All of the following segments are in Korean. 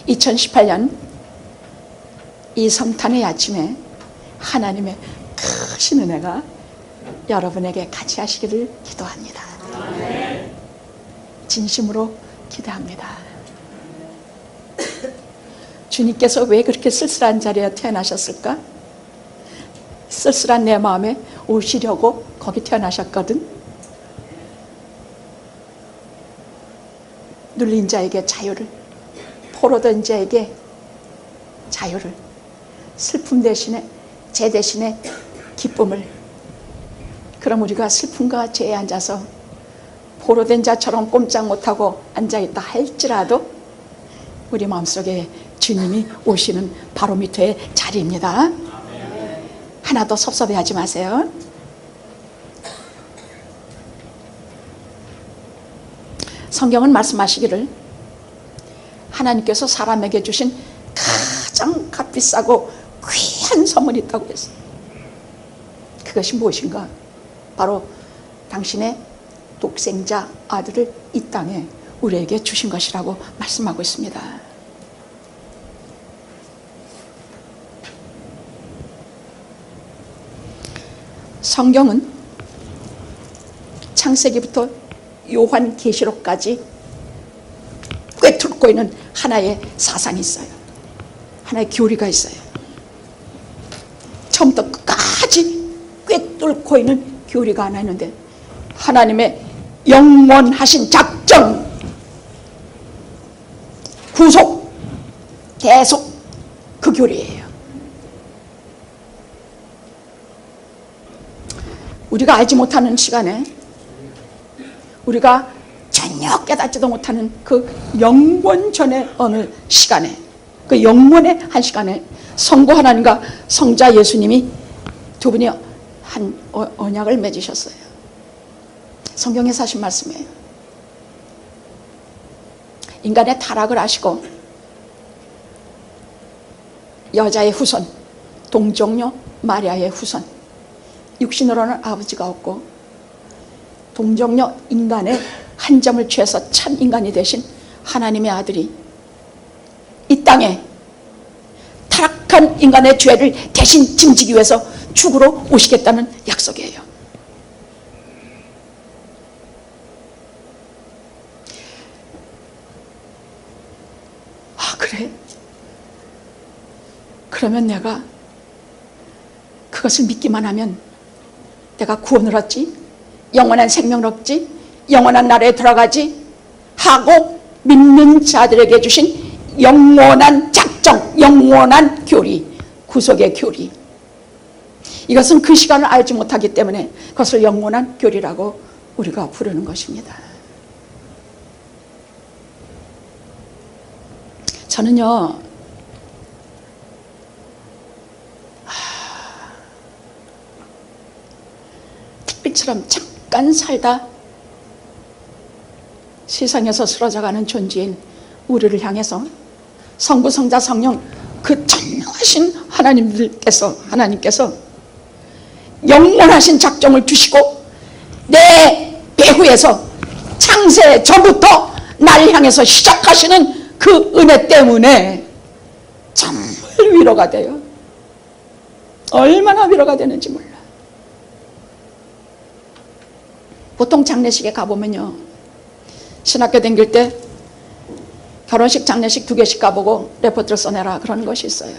2018년 이 성탄의 아침에 하나님의 크신 은혜가 여러분에게 같이 하시기를 기도합니다. 진심으로 기도합니다. 주님께서 왜 그렇게 쓸쓸한 자리에 태어나셨을까? 쓸쓸한 내 마음에 오시려고 거기 태어나셨거든. 눌린 자에게 자유를, 포로된 자에게 자유를, 슬픔 대신에 죄 대신에 기쁨을. 그럼 우리가 슬픔과 죄에 앉아서 포로된 자처럼 꼼짝 못하고 앉아있다 할지라도 우리 마음속에 주님이 오시는 바로미터의 자리입니다. 하나도 섭섭해하지 마세요. 성경은 말씀하시기를 하나님께서 사람에게 주신 가장 값비싸고 귀한 선물이 있다고 했어요. 그것이 무엇인가? 바로 당신의 독생자 아들을 이 땅에 우리에게 주신 것이라고 말씀하고 있습니다. 성경은 창세기부터 요한계시록까지 꿰뚫고 있는 하나의 사상이 있어요. 하나의 교리가 있어요. 처음부터 끝까지 꿰뚫고 있는 교리가 하나 있는데, 하나님의 영원하신 작정, 구속, 계속 그 교리예요. 우리가 알지 못하는 시간에, 우리가 전혀 깨닫지도 못하는 그 영원 전의 어느 시간에, 그 영원의 한 시간에 성부 하나님과 성자 예수님이 두 분이 한 언약을 맺으셨어요. 성경에서 하신 말씀이에요. 인간의 타락을 아시고 여자의 후손, 동정녀 마리아의 후손, 육신으로는 아버지가 없고 동정녀 인간의 한 점을 취해서 참 인간이 되신 하나님의 아들이 이 땅에 타락한 인간의 죄를 대신 짐지기 위해서 죽으러 오시겠다는 약속이에요. 아, 그래? 그러면 내가 그것을 믿기만 하면 내가 구원을 얻지, 영원한 생명을 얻지, 영원한 나라에 들어가지 하고 믿는 자들에게 주신 영원한 작정, 영원한 교리, 구속의 교리. 이것은 그 시간을 알지 못하기 때문에 그것을 영원한 교리라고 우리가 부르는 것입니다. 저는요, 특별처럼 잠깐 살다 세상에서 쓰러져가는 존재인 우리를 향해서 성부, 성자, 성령 그 전능하신 하나님께서 영원하신 작정을 주시고 내 배후에서 창세 전부터 나를 향해서 시작하시는 그 은혜 때문에 정말 위로가 돼요. 얼마나 위로가 되는지 몰라. 보통 장례식에 가보면요, 신학교 다닐 때 결혼식, 장례식 2개씩 가보고 레포트를 써내라 그러는 것이 있어요.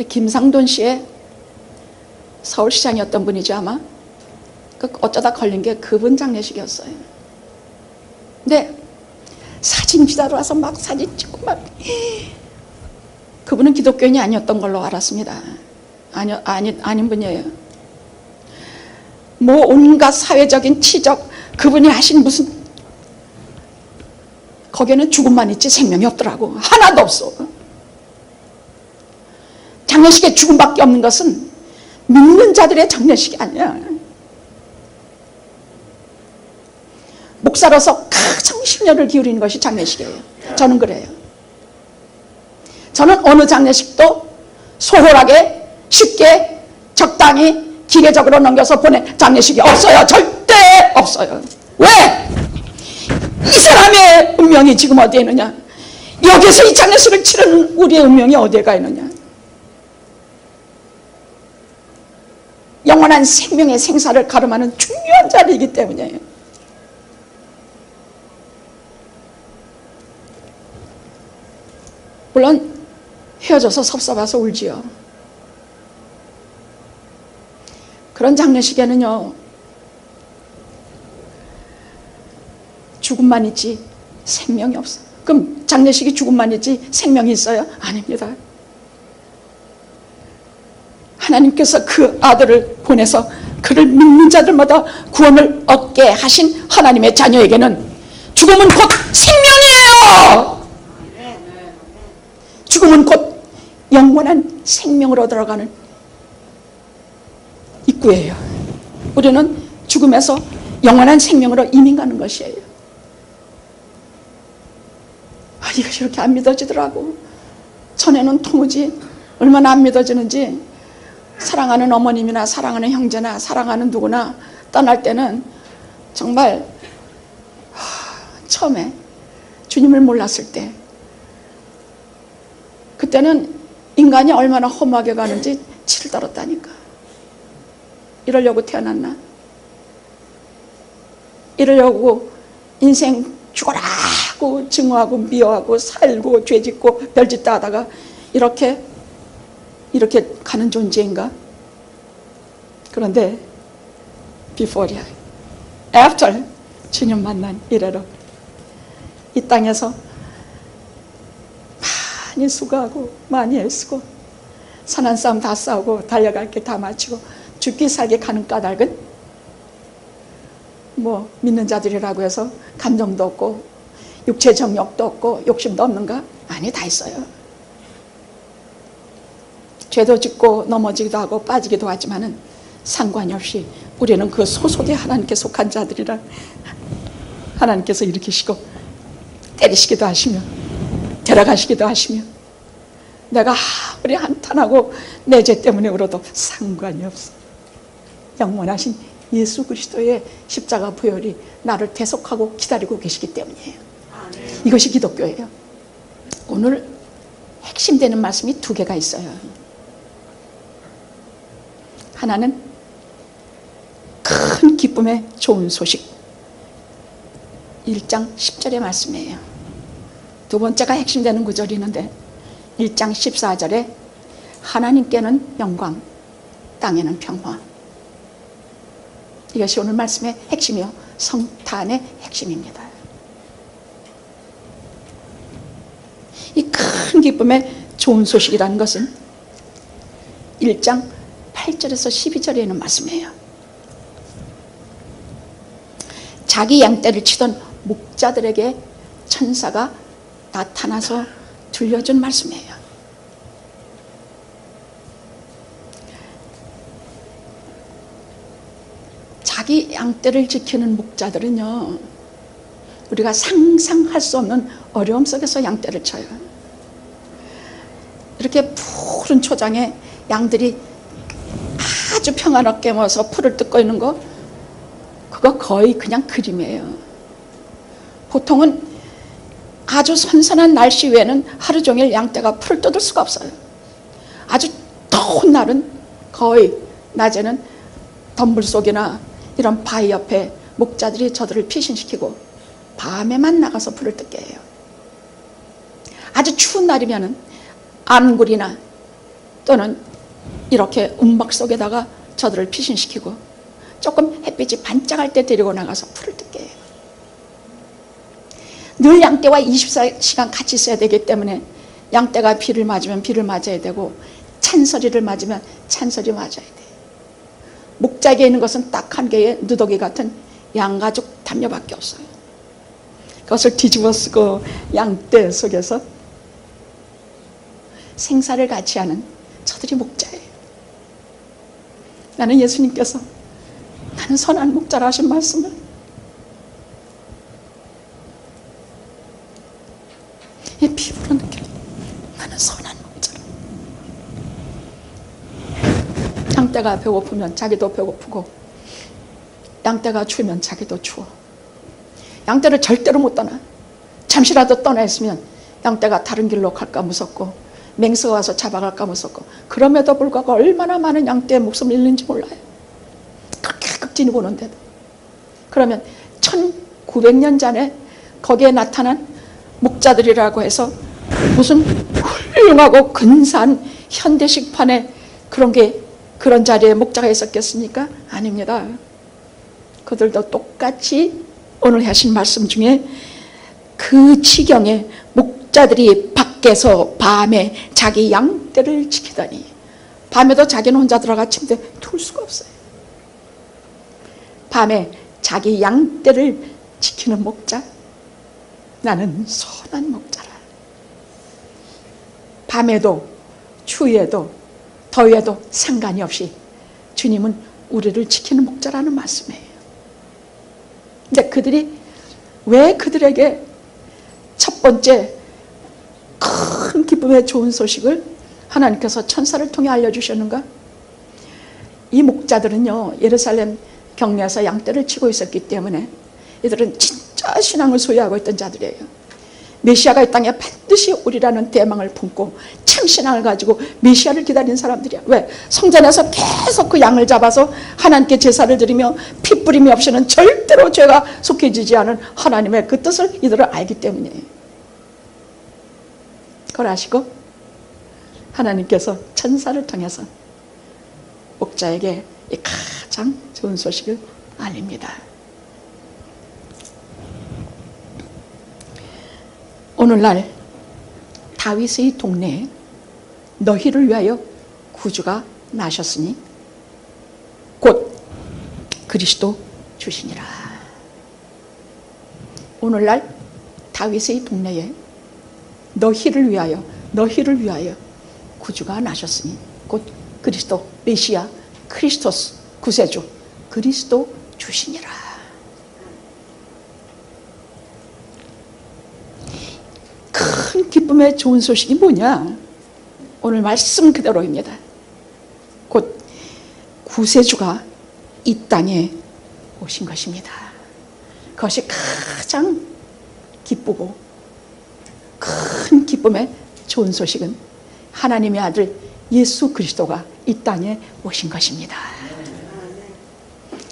김상돈 씨의 서울시장이었던 분이죠, 아마. 어쩌다 걸린 게 그분 장례식이었어요. 근데 사진 기자로 와서 막 사진 찍고 막, 그분은 기독교인이 아니었던 걸로 알았습니다. 아닌 분이에요. 뭐 온갖 사회적인 치적, 그분이 하신 무슨, 거기에는 죽음만 있지 생명이 없더라고. 하나도 없어. 장례식에 죽음밖에 없는 것은 믿는 자들의 장례식이 아니야. 목사로서 가장 심려를 기울이는 것이 장례식이에요. 저는 그래요. 저는 어느 장례식도 소홀하게, 쉽게, 적당히, 기계적으로 넘겨서 보낸 장례식이 없어요. 절대 없어요. 왜? 이 사람의 운명이 지금 어디에 있느냐? 여기서 이 장례식을 치르는 우리의 운명이 어디에 가 있느냐? 영원한 생명의 생사를 가름하는 중요한 자리이기 때문이에요. 물론 헤어져서 섭섭해서 울지요. 그런 장례식에는요, 죽음만 있지 생명이 없어. 그럼 장례식이 죽음만 있지 생명이 있어요? 아닙니다. 하나님께서 그 아들을 보내서 그를 믿는 자들마다 구원을 얻게 하신 하나님의 자녀에게는 죽음은 곧 생명이에요. 죽음은 곧 영원한 생명으로 들어가는 입구예요. 우리는 죽음에서 영원한 생명으로 이민 가는 것이에요. 이것이 이렇게 안 믿어지더라고. 전에는 도무지 얼마나 안 믿어지는지, 사랑하는 어머님이나 사랑하는 형제나 사랑하는 누구나 떠날 때는 정말 처음에 주님을 몰랐을 때, 그때는 인간이 얼마나 험하게 가는지 치를 떨었다니까. 이러려고 태어났나? 이러려고 인생 죽어라 하고 증오하고 미워하고 살고 죄짓고 별짓 다 하다가 이렇게 가는 존재인가? 그런데 before야, after 주님 만난 이래로 이 땅에서 많이 수고하고 많이 애쓰고 선한 싸움 다 싸우고 달려갈 게 다 마치고 죽기 살기 가는 까닭은 뭐 믿는 자들이라고 해서 감정도 없고 육체 정욕도 없고 욕심도 없는가? 아니, 다 있어요. 죄도 짓고 넘어지기도 하고 빠지기도 하지만은 상관이 없이 우리는 그 소속의 하나님께 속한 자들이라 하나님께서 일으키시고 때리시기도 하시며 데려가시기도 하시며 내가 아무리 한탄하고 내 죄 때문에 울어도 상관이 없어. 영원하신 예수 그리스도의 십자가 보혈이 나를 대속하고 기다리고 계시기 때문이에요. 이것이 기독교예요. 오늘 핵심되는 말씀이 두 개가 있어요. 하나는 큰 기쁨의 좋은 소식, 1장 10절의 말씀이에요. 두 번째가 핵심되는 구절이 있는데 1장 14절에 하나님께는 영광, 땅에는 평화. 이것이 오늘 말씀의 핵심이요, 성탄의 핵심입니다. 이 큰 기쁨의 좋은 소식이라는 것은 1장 8절에서 12절에 있는 말씀이에요. 자기 양떼를 치던 목자들에게 천사가 나타나서 들려준 말씀이에요. 자기 양떼를 지키는 목자들은요, 우리가 상상할 수 없는 어려움 속에서 양떼를 쳐요. 이렇게 푸른 초장에 양들이 아주 평안하게 모여서 풀을 뜯고 있는 거, 그거 거의 그냥 그림이에요. 보통은 아주 선선한 날씨 외에는 하루 종일 양떼가 풀을 뜯을 수가 없어요. 아주 더운 날은 거의 낮에는 덤불 속이나 이런 바위 옆에 목자들이 저들을 피신시키고 밤에만 나가서 풀을 뜯게 해요. 아주 추운 날이면은 안굴이나 또는 이렇게 움막 속에다가 저들을 피신시키고 조금 햇빛이 반짝할 때 데리고 나가서 풀을 뜯게 해요. 늘 양떼와 24시간 같이 있어야 되기 때문에 양떼가 비를 맞으면 비를 맞아야 되고 찬소리를 맞으면 찬소리 맞아야 돼요. 목자에게 있는 것은 딱 한 개의 누더기 같은 양가죽 담요밖에 없어요. 그것을 뒤집어 쓰고 양떼 속에서 생사를 같이 하는 저들이 목자예요. 나는 예수님께서 나는 선한 목자라 하신 말씀을 이 피부로 느껴요. 나는 선한 목자라. 양떼가 배고프면 자기도 배고프고 양떼가 추우면 자기도 추워. 양떼를 절대로 못 떠나. 잠시라도 떠나 있으면 양떼가 다른 길로 갈까 무섭고 맹수가 와서 잡아갈까 무섭고, 그럼에도 불구하고 얼마나 많은 양떼의 목숨을 잃는지 몰라요. 그렇게 극진히 보는데도. 그러면 1900년 전에 거기에 나타난 목자들이라고 해서 무슨 훌륭하고 근사한 현대식판의 그런 자리에 목자가 있었겠습니까? 아닙니다. 그들도 똑같이 오늘 하신 말씀 중에 그 지경에 목자들이 밖에서 밤에 자기 양떼를 지키다니, 밤에도 자기는 혼자 들어가 침대에 둘 수가 없어요. 밤에 자기 양떼를 지키는 목자, 나는 선한 목자라. 밤에도 추위에도 더위에도 상관이 없이 주님은 우리를 지키는 목자라는 말씀이에요. 근데 그들이 왜 그들에게 첫 번째 큰 기쁨의 좋은 소식을 하나님께서 천사를 통해 알려주셨는가? 이 목자들은요, 예루살렘 경내에서 양떼를 치고 있었기 때문에 이들은 진짜 신앙을 소유하고 있던 자들이에요. 메시아가 이 땅에 반드시 오리라는 대망을 품고 참 신앙을 가지고 메시아를 기다리는 사람들이야. 왜? 성전에서 계속 그 양을 잡아서 하나님께 제사를 드리며 피 뿌림이 없이는 절대로 죄가 속해지지 않은 하나님의 그 뜻을 이들은 알기 때문이에요. 그걸 아시고 하나님께서 천사를 통해서 목자에게 이 가장 좋은 소식을 알립니다. 오늘날 다윗의 동네에 너희를 위하여 구주가 나셨으니 곧 그리스도 주시니라. 오늘날 다윗의 동네에 너희를 위하여 구주가 나셨으니 곧 그리스도, 메시아, 크리스토스, 구세주, 그리스도 주시니라. 큰 기쁨의 좋은 소식이 뭐냐? 오늘 말씀 그대로입니다. 곧 구세주가 이 땅에 오신 것입니다. 그것이 가장 기쁘고 큰 기쁨의 좋은 소식은 하나님의 아들 예수 그리스도가 이 땅에 오신 것입니다.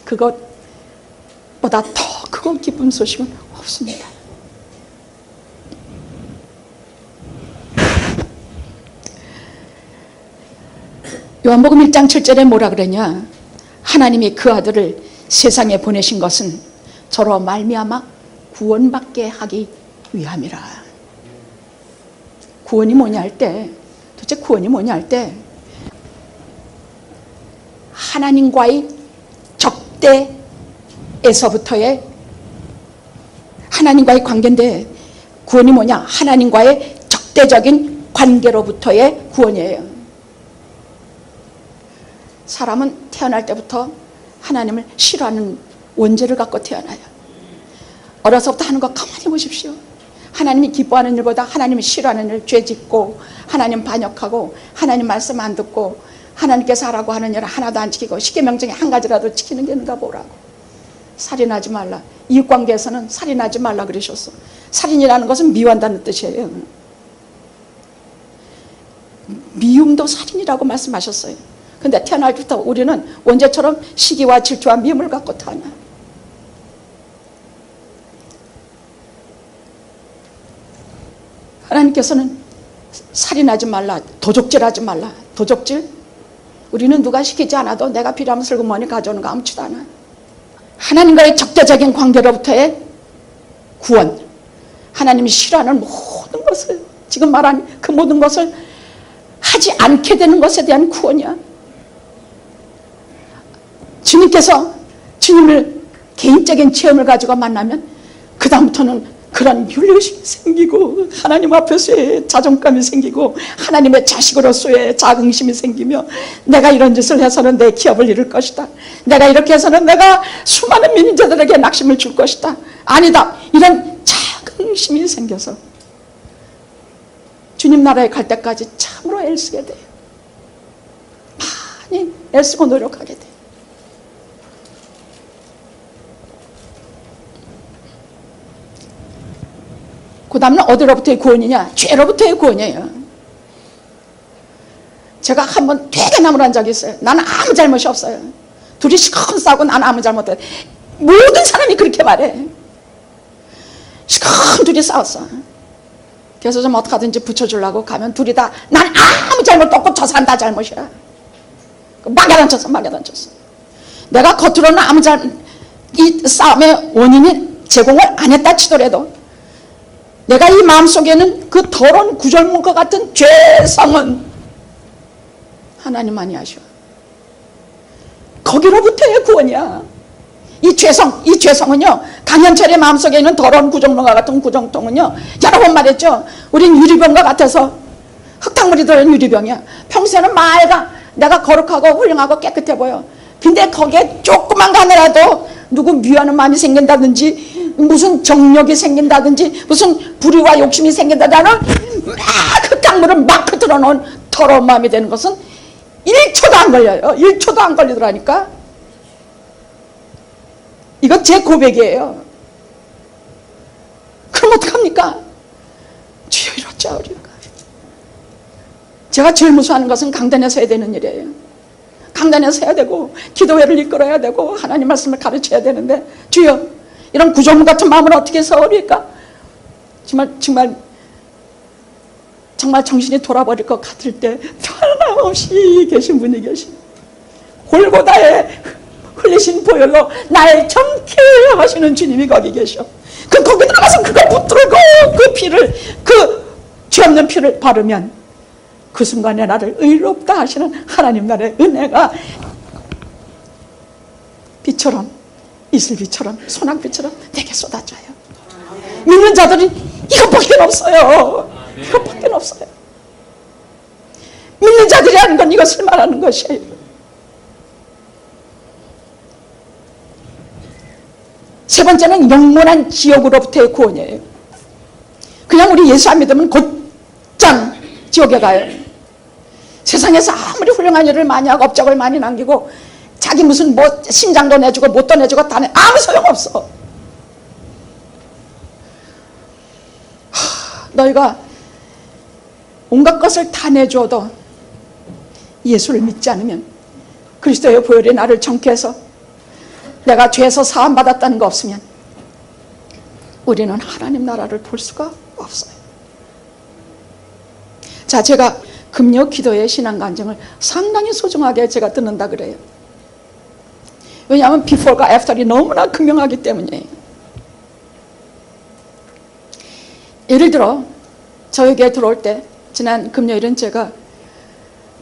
그것보다 더 큰 기쁜 소식은 없습니다. 요한복음 1장 7절에 뭐라 그러냐? 하나님이 그 아들을 세상에 보내신 것은 저로 말미암아 구원받게 하기 위함이라. 구원이 뭐냐 할 때, 도대체 구원이 뭐냐 할 때, 하나님과의 적대에서부터의, 하나님과의 관계인데 구원이 뭐냐? 하나님과의 적대적인 관계로부터의 구원이에요. 사람은 태어날 때부터 하나님을 싫어하는 원죄를 갖고 태어나요. 어려서부터 하는 거 가만히 보십시오. 하나님이 기뻐하는 일보다 하나님이 싫어하는 일, 죄 짓고 하나님 반역하고 하나님 말씀 안 듣고 하나님께서 하라고 하는 일 하나도 안 지키고 십계명중에 한 가지라도 지키는 게 누가 뭐라고. 살인하지 말라. 이웃관계에서는 살인하지 말라 그러셨어. 살인이라는 것은 미워한다는 뜻이에요. 미움도 살인이라고 말씀하셨어요. 근데 태어날 때부터 우리는 원죄처럼 시기와 질투와 미움을 갖고 태어나. 하나님께서는 살인하지 말라, 도적질하지 말라. 도적질? 우리는 누가 시키지 않아도 내가 필요하면 슬그머니 가져오는 거 아무렇지도 않아. 하나님과의 적대적인 관계로부터의 구원, 하나님이 싫어하는 모든 것을, 지금 말한 그 모든 것을 하지 않게 되는 것에 대한 구원이야. 주님께서 주님을 개인적인 체험을 가지고 만나면 그 다음부터는 그런 윤리의식이 생기고 하나님 앞에서의 자존감이 생기고 하나님의 자식으로서의 자긍심이 생기며 내가 이런 짓을 해서는 내 기업을 잃을 것이다. 내가 이렇게 해서는 내가 수많은 민자들에게 낙심을 줄 것이다. 아니다. 이런 자긍심이 생겨서 주님 나라에 갈 때까지 참으로 애쓰게 돼요. 많이 애쓰고 노력하게 돼요. 그 다음은 어디로부터의 구원이냐? 죄로부터의 구원이에요. 제가 한번 되게 나무란 적이 있어요. 나는 아무 잘못이 없어요. 둘이 시큰 싸우고 나는 아무 잘못 없어요. 모든 사람이 그렇게 말해. 시큰 둘이 싸웠어. 그래서 좀 어떡하든지 붙여주려고 가면 둘이 다 난 아무 잘못도 없고 저 사람 다 잘못이야. 막야단쳤어. 내가 겉으로는 아무 이 싸움의 원인이 제공을 안 했다 치더라도 내가 이 마음속에는 그 더러운 구절물과 같은 죄성은 하나님만이 아셔. 거기로부터의 구원이야. 이 죄성은요, 강현철의 마음속에 있는 더러운 구정물과 같은 구정통은요, 여러 번 말했죠. 우린 유리병과 같아서 흙탕물이 들어있는 유리병이야. 평소에는 맑아. 내가 거룩하고 훌륭하고 깨끗해 보여. 근데 거기에 조그만 가느라도 누구 미워하는 마음이 생긴다든지 무슨 정력이 생긴다든지 무슨 불의와 욕심이 생긴다든지 막 흙탕물을 막 흐트러 놓은 더러운 마음이 되는 것은 1초도 안 걸려요. 1초도 안 걸리더라니까. 이건 제 고백이에요. 그럼 어떡합니까? 주여 이렇자오리까. 제가 제일 무서워하는 것은 강단에 서야 되는 일이에요. 강단에 서야 되고 기도회를 이끌어야 되고 하나님 말씀을 가르쳐야 되는데 주여 이런 구조물 같은 마음을 어떻게 서오리까? 정말 정신이 돌아버릴 것 같을 때 하나없이 계신 분이 계신 골고다에 흘리신 보혈로 날 정케 하시는 주님이 거기 계셔. 거기 들어가서 그걸 붙들고 그 피를, 그 죄 없는 피를 바르면 그 순간에 나를 의롭다 하시는 하나님 나라의 은혜가 비처럼, 이슬비처럼, 소낙비처럼 내게 쏟아져요. 믿는 자들은 이것밖에 없어요. 이것밖에 없어요. 믿는 자들이 하는 건 이것을 말하는 것이에요. 세 번째는 영원한 지옥으로부터의 구원이에요. 그냥 우리 예수 안 믿으면 곧장 지옥에 가요. 세상에서 아무리 훌륭한 일을 많이 하고 업적을 많이 남기고 자기 무슨 뭐 심장도 내주고 못도 내주고 다 아무 소용없어. 너희가 온갖 것을 다 내줘도 예수를 믿지 않으면, 그리스도의 보혈이 나를 정케해서 내가 죄에서 사함받았다는 거 없으면 우리는 하나님 나라를 볼 수가 없어요. 자, 제가 금요 기도의 신앙간증을 상당히 소중하게 제가 듣는다 그래요. 왜냐하면 비포가 애프터이 너무나 극명하기 때문이에요. 예를 들어 저에게 들어올 때 지난 금요일은 제가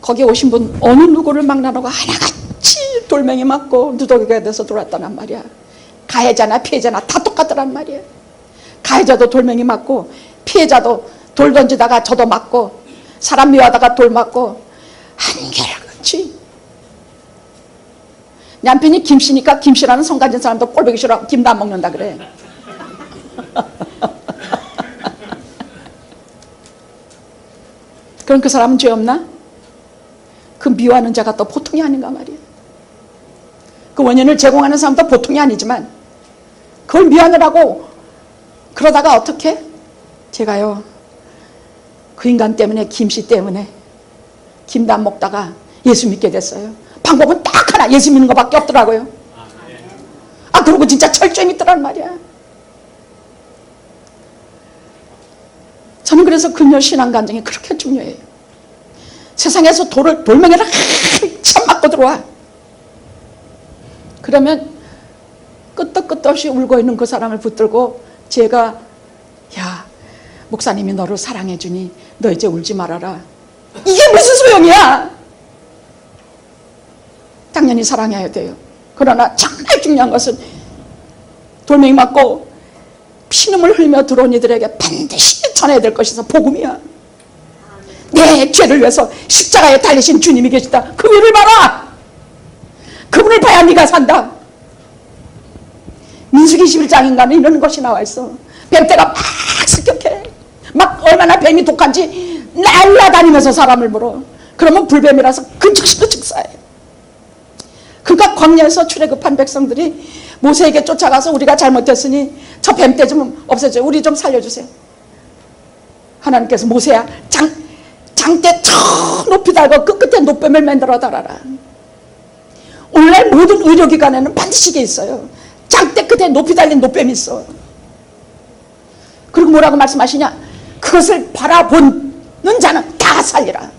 거기 오신 분 어느 누구를 만나라고 하나같이 돌멩이 맞고 누더기가 돼서 돌았다란 말이야. 가해자나 피해자나 다 똑같더란 말이야. 가해자도 돌멩이 맞고 피해자도 돌 던지다가 저도 맞고 사람 미워하다가 돌 맞고 한결같이. 남편이 김씨니까 김씨라는 성 가진 사람도 꼴보기 싫어. 김도 안 먹는다 그래. 그럼 그 사람은 죄 없나? 그 미워하는 자가 또 보통이 아닌가 말이야. 그 원인을 제공하는 사람도 보통이 아니지만 그걸 미워하느라고 그러다가 어떻게? 제가요 그 인간 때문에, 김씨 때문에 김도 안 먹다가 예수 믿게 됐어요. 방법은 딱 하나, 예수 믿는 것밖에 없더라고요. 아, 그러고 진짜 철저히 믿더란 말이야. 저는 그래서 금요 신앙간증이 그렇게 중요해요. 세상에서 돌멩이를 한참 맞고 들어와. 그러면 끄떡 없이 울고 있는 그 사람을 붙들고 제가, 야, 목사님이 너를 사랑해 주니 너 이제 울지 말아라. 이게 무슨 소용이야? 당연히 사랑해야 돼요. 그러나 정말 중요한 것은 돌멩이 맞고 피눈물 흘리며 들어온 이들에게 반드시 전해야 될 것이서 복음이야. 내 죄를 위해서 십자가에 달리신 주님이 계시다. 그분을 봐라. 그분을 봐야 네가 산다. 민수기 21장인가는 이런 것이 나와 있어. 뱀떼가 막 습격해. 막 얼마나 뱀이 독한지 날라다니면서 사람을 물어. 그러면 불뱀이라서 근처시로 즉사해. 그러니까 광야에서 출애굽한 백성들이 모세에게 쫓아가서 우리가 잘못했으니 저 뱀떼 좀 없애줘요. 우리 좀 살려주세요. 하나님께서 모세야 장대 저 높이 달고 그 끝에 노뱀을 만들어 달아라. 오늘날 모든 의료기관에는 반드시 이게 있어요. 장대 끝에 높이 달린 노뱀이 있어. 그리고 뭐라고 말씀하시냐? 그것을 바라보는 자는 다 살리라.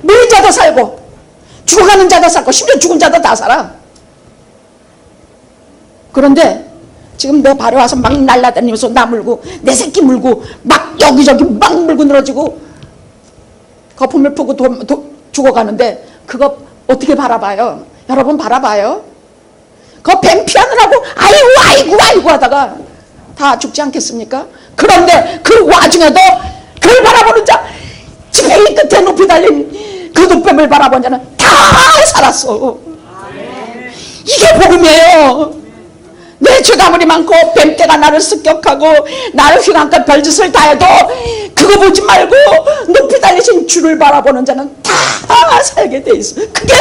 물 자도 살고 죽어가는 자도 살고 심지어 죽은 자도 다 살아. 그런데 지금 내 발에 와서 막 날라다니면서 나 물고 내 새끼 물고 막 여기저기 막 물고 늘어지고 거품을 푸고 죽어가는데 그거 어떻게 바라봐요? 여러분 바라봐요? 그거 뱀 피하느라고 아이고 하다가 다 죽지 않겠습니까? 그런데 그 와중에도 그걸 바라보는 자, 지팡이 끝에 높이 달린 그 노뱀을 바라본 자는 다 살았어. 이게 복음이에요. 내 죄가 아무리 많고 뱀떼가 나를 습격하고 나를 휘감고 별짓을 다 해도 그거 보지 말고 높이 달리신 주를 바라보는 자는 다 살게 돼 있어. 그게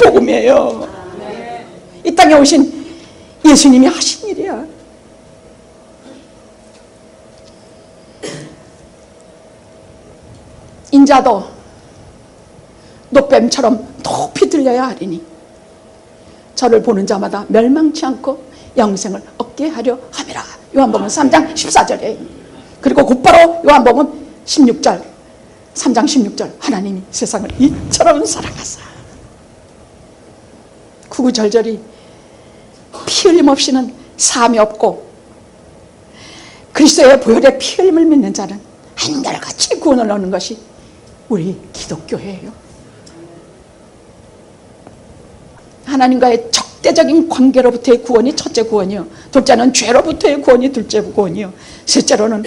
복음이에요. 이 땅에 오신 예수님이 하신 일이야. 인자도 노뱀처럼 높이 들려야 하리니 저를 보는 자마다 멸망치 않고 영생을 얻게 하려 함이라. 요한복음 3장 14절에 그리고 곧바로 요한복음 16절 3장 16절 하나님이 세상을 이처럼 사랑하사 구구절절이 피 흘림 없이는 사함이 없고 그리스도의 보혈의 피 흘림을 믿는 자는 한결같이 구원을 얻는 것이 우리 기독교회예요. 하나님과의 적대적인 관계로부터의 구원이 첫째 구원이요, 둘째는 죄로부터의 구원이 둘째 구원이요, 셋째로는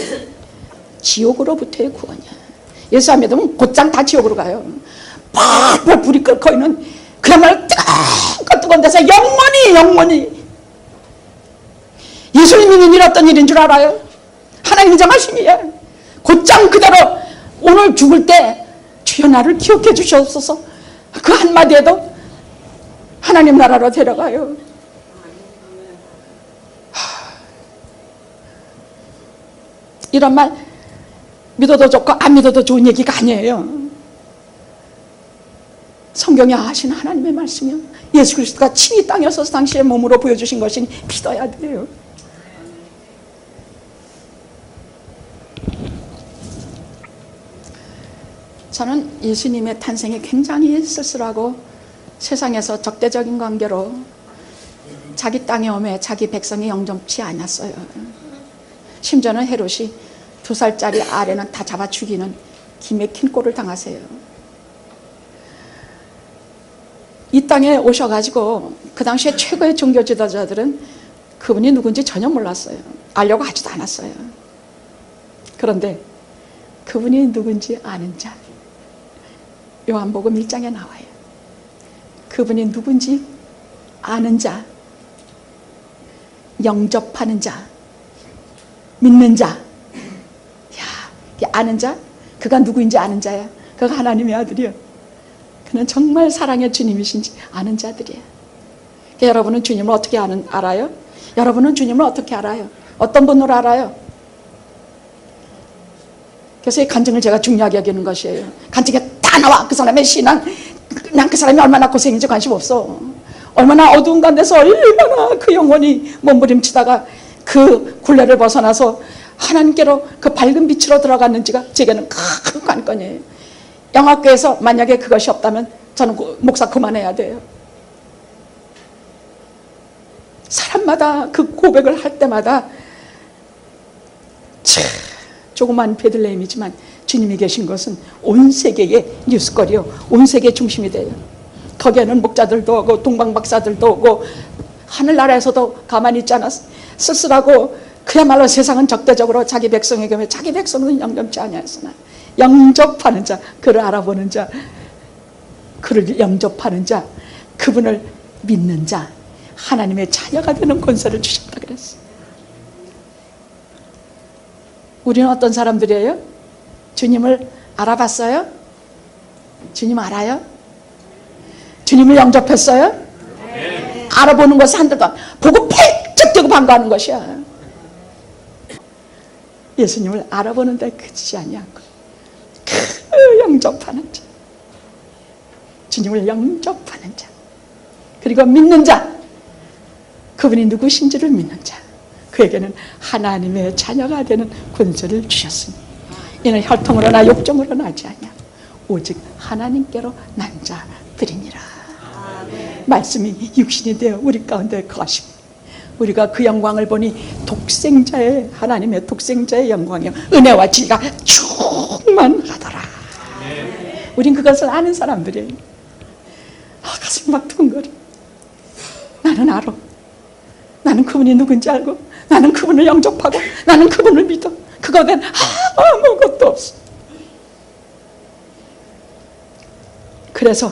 지옥으로부터의 구원이야. 예수 안 믿으면 곧장 다 지옥으로 가요. 펄펄 불이 끓고 있는 그야말로 뜨거운 데서 영원히 예수님 믿는 일 어떤 일인 줄 알아요? 하나님 인정하신 일이야. 곧장 그대로 오늘 죽을 때 주여 나를 기억해 주시옵소서 그 한마디에도 하나님 나라로 데려가요. 이런 말 믿어도 좋고 안 믿어도 좋은 얘기가 아니에요. 성경에 하신 하나님의 말씀이요, 예수 그리스도가 친히 땅에 서서 당시의 몸으로 보여주신 것이니 믿어야 돼요. 저는 예수님의 탄생이 굉장히 쓸쓸하고 세상에서 적대적인 관계로 자기 땅에 오매 자기 백성이 영접치 않았어요. 심지어는 헤롯이 2살짜리 아래는 다 잡아 죽이는 기맥힌 꼴을 당하세요. 이 땅에 오셔가지고 그 당시에 최고의 종교 지도자들은 그분이 누군지 전혀 몰랐어요. 알려고 하지도 않았어요. 그런데 그분이 누군지 아는 자, 요한복음 1장에 나와요. 그분이 누군지 아는 자, 영접하는 자, 믿는 자. 야, 아는 자? 그가 누구인지 아는 자야. 그가 하나님의 아들이야. 그는 정말 사랑의 주님이신지 아는 자들이야. 여러분은 주님을 어떻게 알아요? 여러분은 주님을 어떻게 알아요? 어떤 분으로 알아요? 그래서 이 간증을 제가 중요하게 여기는 것이에요. 간증에 다 나와. 그 사람의 신앙, 난 그 사람이 얼마나 고생인지 관심 없어. 얼마나 어두운 가운데서 얼마나 그 영혼이 몸부림치다가 그 굴레를 벗어나서 하나님께로 그 밝은 빛으로 들어갔는지가 제게는 큰 관건이에요. 영학교에서 만약에 그것이 없다면 저는 목사 그만해야 돼요. 사람마다 그 고백을 할 때마다 조그만 베들레헴이지만 주님이 계신 것은 온 세계의 뉴스거리요, 온 세계의 중심이 돼요. 거기에는 목자들도 오고 동방박사들도 오고 하늘나라에서도 가만히 있지 않아 쓸쓸하고 그야말로 세상은 적대적으로 자기 백성에게 자기 백성은 영접지 아니하였으나 영접하는 자, 그를 알아보는 자, 그를 영접하는 자, 그분을 믿는 자, 하나님의 자녀가 되는 권세를 주셨다 그랬어요. 우리는 어떤 사람들이에요? 주님을 알아봤어요? 주님 알아요? 주님을 영접했어요? 네. 알아보는 것은 한두 번 보고 펄쩍 뛰고 반가워하는 것이야. 예수님을 알아보는데 그치지 아니하고 그 영접하는 자, 주님을 영접하는 자, 그리고 믿는 자, 그분이 누구신지를 믿는 자, 그에게는 하나님의 자녀가 되는 권세를 주셨으니 이는 혈통으로나 욕정으로 나지 아니하고 오직 하나님께로 난 자들이니라. 말씀이 육신이 되어 우리 가운데 거하시고 우리가 그 영광을 보니 독생자의, 하나님의 독생자의 영광이요 은혜와 진리가 충만하더라. 우린 그것을 아는 사람들이에요. 가슴이 막 두근거려. 나는 알아. 나는 그분이 누군지 알고, 나는 그분을 영접하고, 나는 그분을 믿어. 그거에 대한 아무것도 없어. 그래서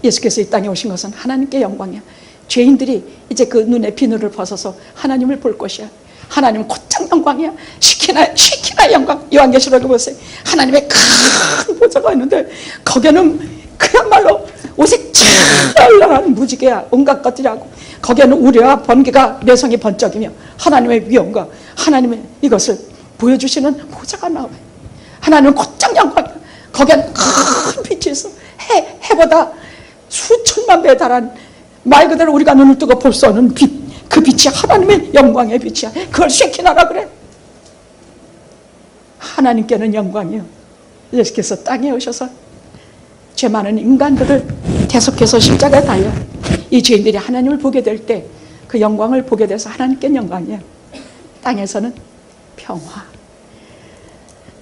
예수께서 이 땅에 오신 것은 하나님께 영광이야. 죄인들이 이제 그 눈의 비늘을 벗어서 하나님을 볼 것이야. 하나님은 곧장 영광이야. 시키나 영광. 요한계시록에 보세요. 하나님의 큰 보좌가 있는데 거기에는 그야말로 옷이 찰랑한 무지개야. 온갖 것들이 하고 거기에는 우레와 번개가 내성이 번쩍이며 하나님의 위엄과 하나님의 이것을 보여주시는 보좌가 나와요. 하나님은 곧장 영광이야. 거기에는 큰 빛이 있어. 해보다 수천만 배에 달한, 말 그대로 우리가 눈을 뜨고 볼 수 없는 빛, 그 빛이 하나님의 영광의 빛이야. 그걸 쉐키나라 그래. 하나님께는 영광이요. 예수께서 땅에 오셔서 죄 많은 인간들을 계속해서 십자가에 달려 이 죄인들이 하나님을 보게 될 때 그 영광을 보게 돼서 하나님께는 영광이야. 땅에서는 평화,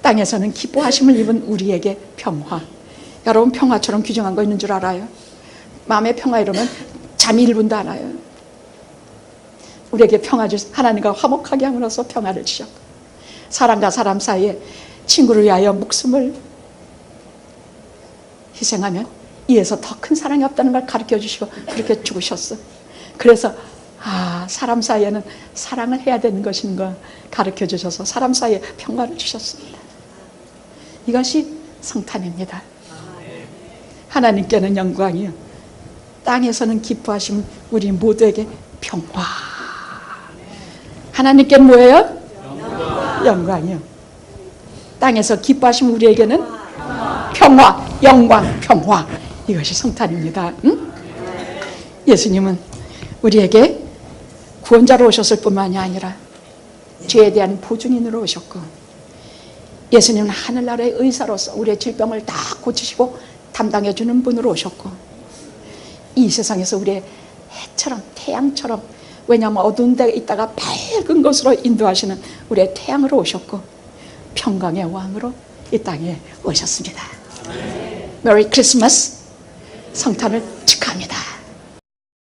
땅에서는 기뻐하심을 입은 우리에게 평화. 여러분, 평화처럼 규정한 거 있는 줄 알아요? 마음의 평화 이러면 잠이 1분도 안 와요. 우리에게 평화 하나님과 화목하게 함으로써 평화를 주셨고, 사람과 사람 사이에 친구를 위하여 목숨을 희생하면 이에서 더 큰 사랑이 없다는 걸 가르쳐 주시고 그렇게 죽으셨어. 그래서 사람 사이에는 사랑을 해야 되는 것인 걸 가르쳐 주셔서 사람 사이에 평화를 주셨습니다. 이것이 성탄입니다. 하나님께는 영광이요, 땅에서는 기뻐하시면 우리 모두에게 평화. 하나님께는 뭐예요? 영광이요. 땅에서 기뻐하시면 우리에게는 평화, 영광, 평화. 이것이 성탄입니다. 응? 예수님은 우리에게 구원자로 오셨을 뿐만이 아니라 죄에 대한 보증인으로 오셨고, 예수님은 하늘나라의 의사로서 우리의 질병을 다 고치시고 담당해 주는 분으로 오셨고, 이 세상에서 우리의 해처럼, 태양처럼, 왜냐하면 어두운 데 있다가 밝은 곳으로 인도하시는 우리의 태양으로 오셨고, 평강의 왕으로 이 땅에 오셨습니다. 메리 크리스마스. 성탄을 축하합니다.